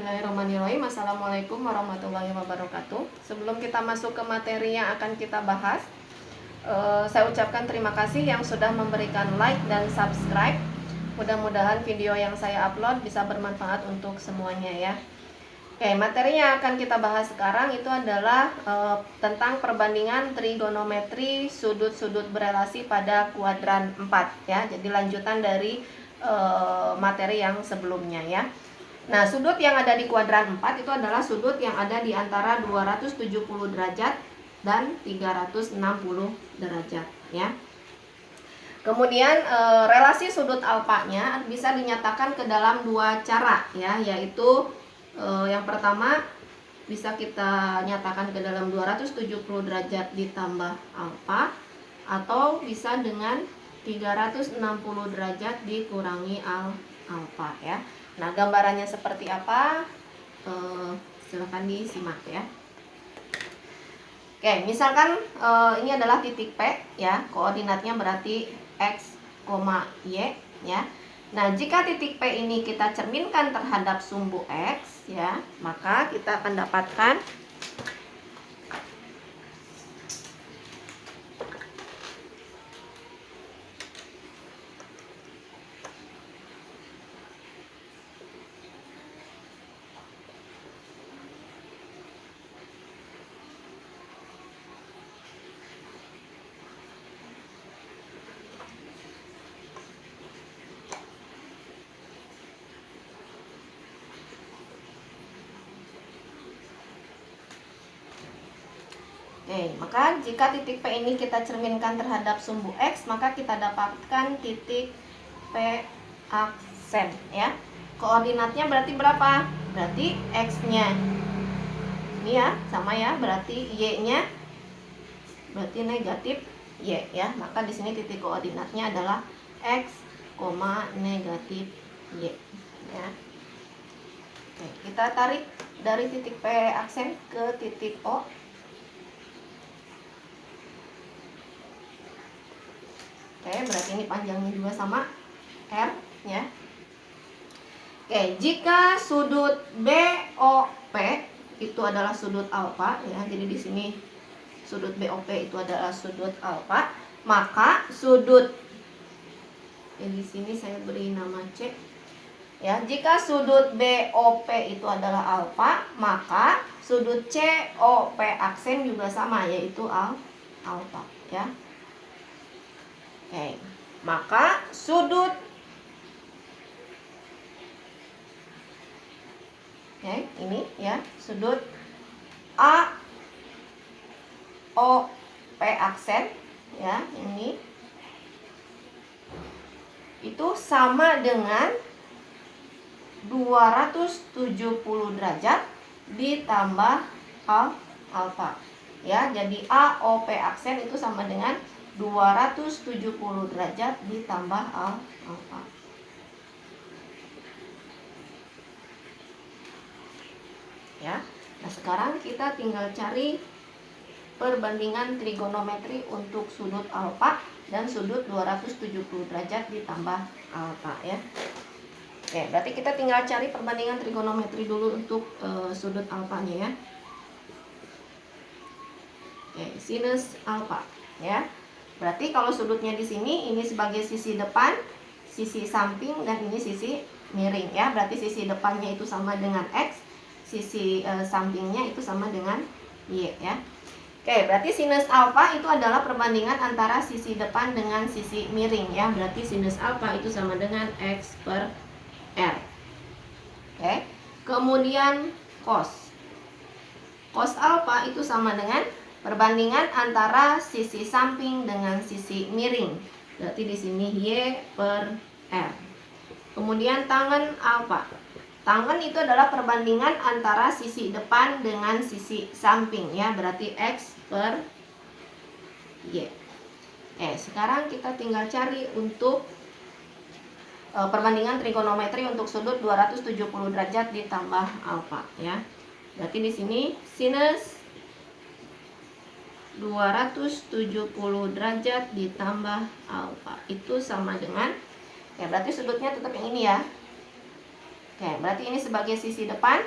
Bismillahirrahmanirrahim. Assalamualaikum warahmatullahi wabarakatuh. Sebelum kita masuk ke materi yang akan kita bahas, saya ucapkan terima kasih yang sudah memberikan like dan subscribe. Mudah-mudahan video yang saya upload bisa bermanfaat untuk semuanya ya. Oke, materi yang akan kita bahas sekarang itu adalah tentang perbandingan trigonometri sudut-sudut berelasi pada kuadran 4 ya. Jadi lanjutan dari materi yang sebelumnya ya. Nah, sudut yang ada di kuadran 4 itu adalah sudut yang ada di antara 270 derajat dan 360 derajat ya. Kemudian relasi sudut alfanya bisa dinyatakan ke dalam dua cara ya, yaitu yang pertama bisa kita nyatakan ke dalam 270 derajat ditambah alfa, atau bisa dengan 360 derajat dikurangi alfa ya. Nah, gambarannya seperti apa? Silahkan disimak ya. Oke, misalkan ini adalah titik P ya, koordinatnya berarti X, Y ya. Nah, jika titik P ini kita cerminkan terhadap sumbu X ya, maka kita akan dapatkan maka jika titik P ini kita cerminkan terhadap sumbu X, maka kita dapatkan titik P aksen ya. Koordinatnya berarti berapa? Berarti X-nya ini ya, sama ya, berarti Y-nya berarti negatif Y ya. Maka di sini titik koordinatnya adalah X, negatif Y ya. Oke, kita tarik dari titik P aksen ke titik O. Oke, berarti ini panjangnya juga sama R ya. Oke, jika sudut BOP itu adalah sudut alfa ya. Jadi di sini sudut BOP itu adalah sudut alfa, maka sudut di sini saya beri nama C ya. Jika sudut BOP itu adalah alfa, maka sudut COP aksen juga sama, yaitu alfa ya. Oke, maka sudut ini ya, sudut AOP aksen ya, ini itu sama dengan 270 derajat ditambah alfa ya. Jadi AOP aksen itu sama dengan 270 derajat ditambah alfa. Ya. Nah, sekarang kita tinggal cari perbandingan trigonometri untuk sudut alfa dan sudut 270 derajat ditambah alfa ya. Oke, berarti kita tinggal cari perbandingan trigonometri dulu untuk sudut alfanya ya. Oke, sinus alfa ya. Berarti kalau sudutnya di sini, ini sebagai sisi depan, sisi samping, dan ini sisi miring ya. Berarti sisi depannya itu sama dengan X, sisi sampingnya itu sama dengan Y ya. Oke, berarti sinus alfa itu adalah perbandingan antara sisi depan dengan sisi miring ya. Berarti sinus alfa itu sama dengan X per R. Oke, kemudian cos alfa itu sama dengan perbandingan antara sisi samping dengan sisi miring. Berarti di sini Y per R. Kemudian tangen alfa. Tangen itu adalah perbandingan antara sisi depan dengan sisi samping ya. Berarti X per Y. Sekarang kita tinggal cari untuk perbandingan trigonometri untuk sudut 270 derajat ditambah alfa ya. Berarti di sini sinus 270 derajat ditambah alfa itu sama dengan ya, berarti sudutnya tetap yang ini ya. Oke, berarti ini sebagai sisi depan,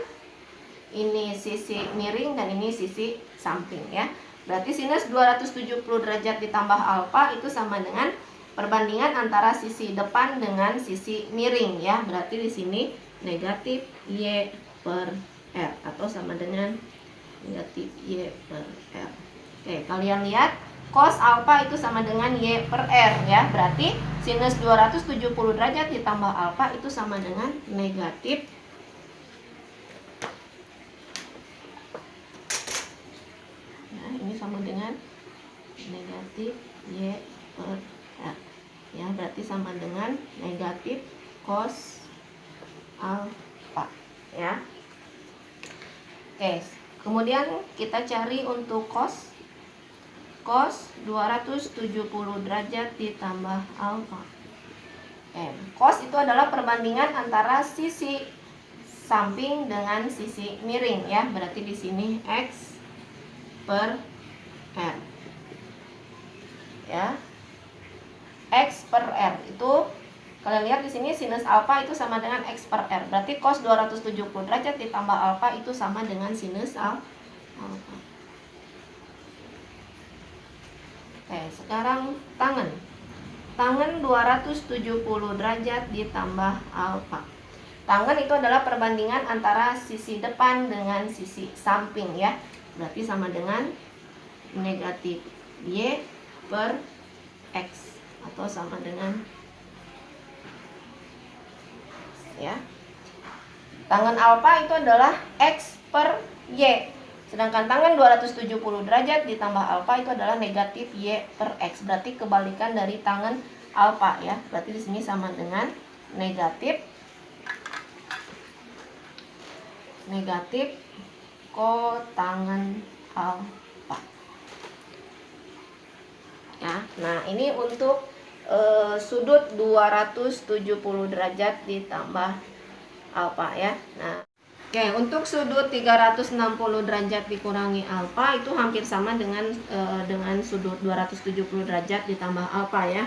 ini sisi miring, dan ini sisi samping ya. Berarti sinus 270 derajat ditambah alfa itu sama dengan perbandingan antara sisi depan dengan sisi miring ya. Berarti di sini negatif Y per R atau sama dengan negatif Y per R. Oke, kalian lihat cos alfa itu sama dengan Y per R ya. Berarti sinus 270 derajat ditambah alfa itu sama dengan negatif sama dengan negatif Y per R ya, berarti sama dengan negatif cos alfa ya. Oke, kemudian kita cari untuk cos 270 derajat ditambah alfa. Cos itu adalah perbandingan antara sisi samping dengan sisi miring ya, berarti di sini X per R ya. X per R itu kalian lihat di sini sinus alfa itu sama dengan X per R. Berarti cos 270 derajat ditambah alfa itu sama dengan sinus alfa. Oke, sekarang tangen. Tangen 270 derajat ditambah alfa. Tangen itu adalah perbandingan antara sisi depan dengan sisi samping ya. Berarti sama dengan negatif Y per X atau sama dengan ya. Tangen alfa itu adalah X per Y. Sedangkan tangen 270 derajat ditambah alfa itu adalah negatif Y per X. Berarti kebalikan dari tangen alfa ya. Berarti di sini sama dengan negatif kotangen alfa. Ya, nah ini untuk sudut 270 derajat ditambah alfa ya. Nah, oke, untuk sudut 360 derajat dikurangi alfa itu hampir sama dengan sudut 270 derajat ditambah alfa ya.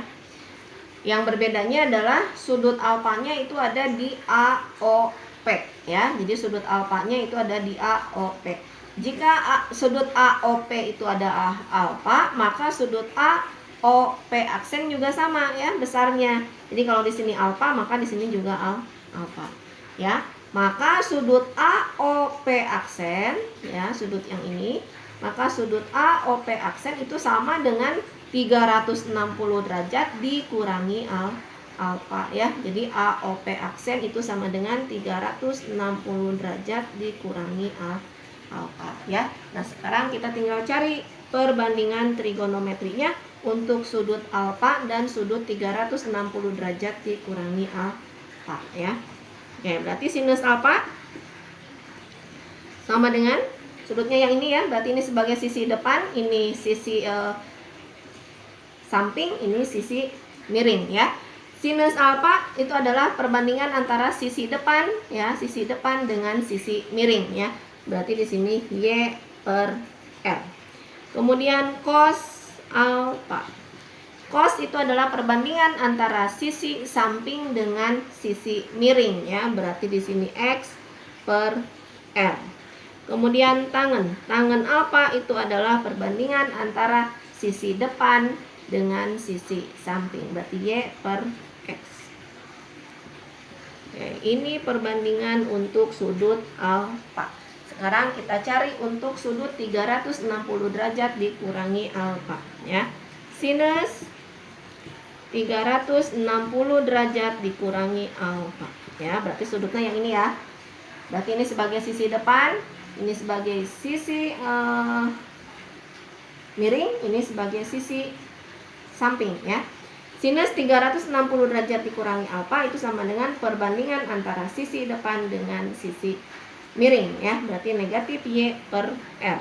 Yang berbedanya adalah sudut alfanya itu ada di AOP ya. Jadi sudut alfanya itu ada di AOP. Jika sudut AOP itu ada alfa, maka sudut AOP aksen juga sama ya besarnya. Jadi kalau di sini alfa, maka di sini juga alfa ya. Maka sudut AOP aksen ya, sudut yang ini, maka sudut AOP aksen itu sama dengan 360 derajat dikurangi alfa ya. Jadi AOP aksen itu sama dengan 360 derajat dikurangi alfa ya. Nah, sekarang kita tinggal cari perbandingan trigonometrinya untuk sudut alfa dan sudut 360 derajat dikurangi alfa ya. Oke, berarti sinus alfa sama dengan sudutnya yang ini ya. Berarti ini sebagai sisi depan, ini sisi samping, ini sisi miring ya. Sinus alfa itu adalah perbandingan antara sisi depan ya, sisi depan dengan sisi miring ya. Berarti di sini Y per R. Kemudian cos alfa. Cos itu adalah perbandingan antara sisi samping dengan sisi miring ya. Berarti di sini X per R. Kemudian tangen. Tangen alfa itu adalah perbandingan antara sisi depan dengan sisi samping. Berarti Y per X. Oke, ini perbandingan untuk sudut alfa. Sekarang kita cari untuk sudut 360 derajat dikurangi alfa ya. Sinus 360 derajat dikurangi alfa ya. Berarti sudutnya yang ini ya. Berarti ini sebagai sisi depan, ini sebagai sisi miring, ini sebagai sisi samping ya. Sinus 360 derajat dikurangi alfa itu sama dengan perbandingan antara sisi depan dengan sisi miring ya. Berarti negatif Y per R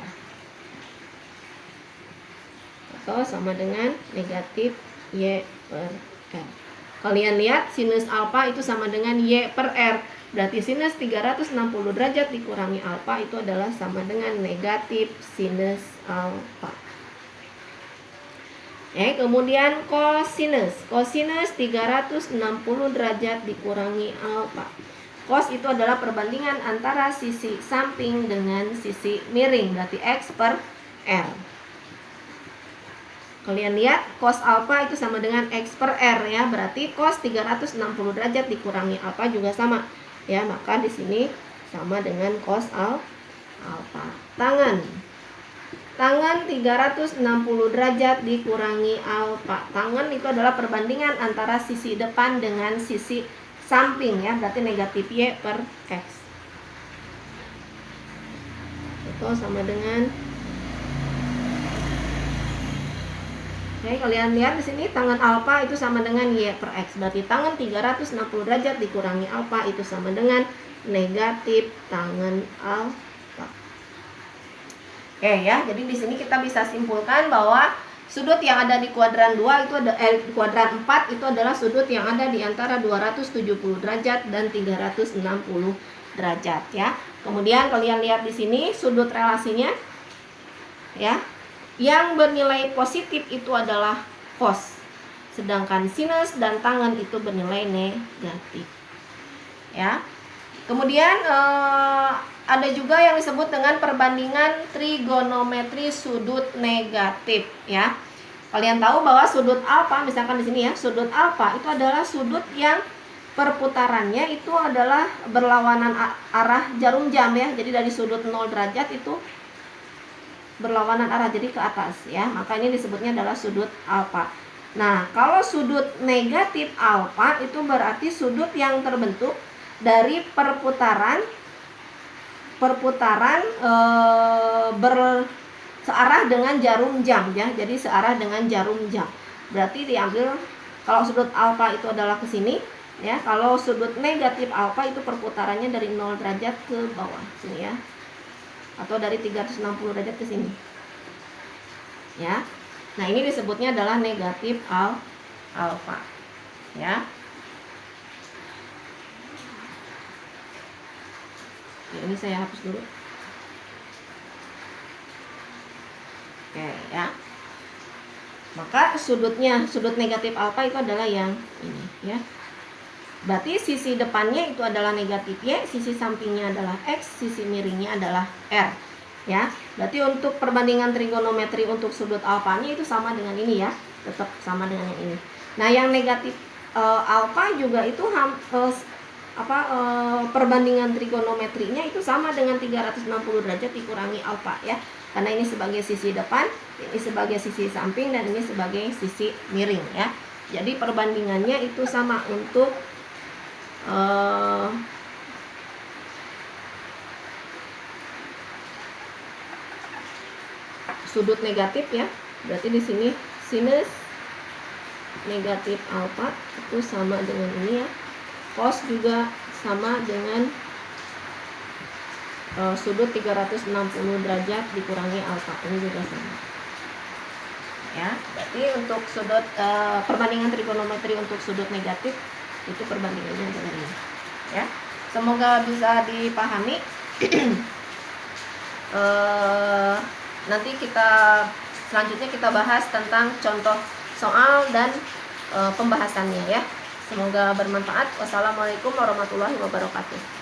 atau sama dengan negatif Y per R. Kalian lihat sinus alfa itu sama dengan Y per R. Berarti sinus 360 derajat dikurangi alfa itu adalah sama dengan negatif sinus alfa. Kemudian cosinus. Cosinus 360 derajat dikurangi alfa. Cos itu adalah perbandingan antara sisi samping dengan sisi miring, berarti X per R. Kalian lihat cos alfa itu sama dengan X per R ya, berarti cos 360 derajat dikurangi alfa juga sama ya, maka di sini sama dengan cos alfa. Tangan 360 derajat dikurangi alfa. Tangan itu adalah perbandingan antara sisi depan dengan sisi samping ya, berarti negatif Y per X. Itu sama dengan, oke, kalian lihat di sini tangan alfa itu sama dengan Y per X. Berarti tangan 360 derajat dikurangi alfa itu sama dengan negatif tangan alfa. Oke ya, jadi di sini kita bisa simpulkan bahwa sudut yang ada di kuadran 2 itu ada kuadran 4 itu adalah sudut yang ada di antara 270 derajat dan 360 derajat ya. Kemudian kalian lihat di sini sudut relasinya ya. Yang bernilai positif itu adalah cos. Sedangkan sinus dan tangen itu bernilai negatif. Ya. Kemudian ada juga yang disebut dengan perbandingan trigonometri sudut negatif ya. Kalian tahu bahwa sudut alfa, misalkan di sini ya, sudut alfa itu adalah sudut yang perputarannya itu adalah berlawanan arah jarum jam ya. Jadi dari sudut 0 derajat itu berlawanan arah, jadi ke atas ya. Maka ini disebutnya adalah sudut alfa. Nah, kalau sudut negatif alfa itu berarti sudut yang terbentuk dari perputaran searah dengan jarum jam ya. Jadi searah dengan jarum jam. Berarti diambil, kalau sudut alfa itu adalah ke sini ya. Kalau sudut negatif alfa itu perputarannya dari 0 derajat ke bawah sini ya. Atau dari 360 derajat ke sini. Ya. Nah, ini disebutnya adalah negatif alfa. Ya. Ya, ini saya hapus dulu. Oke, ya. Maka sudut negatif alfa itu adalah yang ini, ya. Berarti sisi depannya itu adalah negatif Y, sisi sampingnya adalah X, sisi miringnya adalah R, ya. Berarti untuk perbandingan trigonometri untuk sudut alfanya itu sama dengan ini ya, tetap sama dengan yang ini. Nah, yang negatif alfa juga itu perbandingan trigonometrinya itu sama dengan 360 derajat dikurangi alfa ya. Karena ini sebagai sisi depan, ini sebagai sisi samping, dan ini sebagai sisi miring ya. Jadi perbandingannya itu sama untuk sudut negatif ya. Berarti di sini sinus negatif alfa itu sama dengan ini ya. Cos juga sama dengan sudut 360 derajat dikurangi alfa, ini juga sama ya. Berarti untuk sudut perbandingan trigonometri untuk sudut negatif itu perbandingannya adalah ini ya. Semoga bisa dipahami. Nanti selanjutnya kita bahas tentang contoh soal dan pembahasannya ya. Semoga bermanfaat. Wassalamualaikum warahmatullahi wabarakatuh.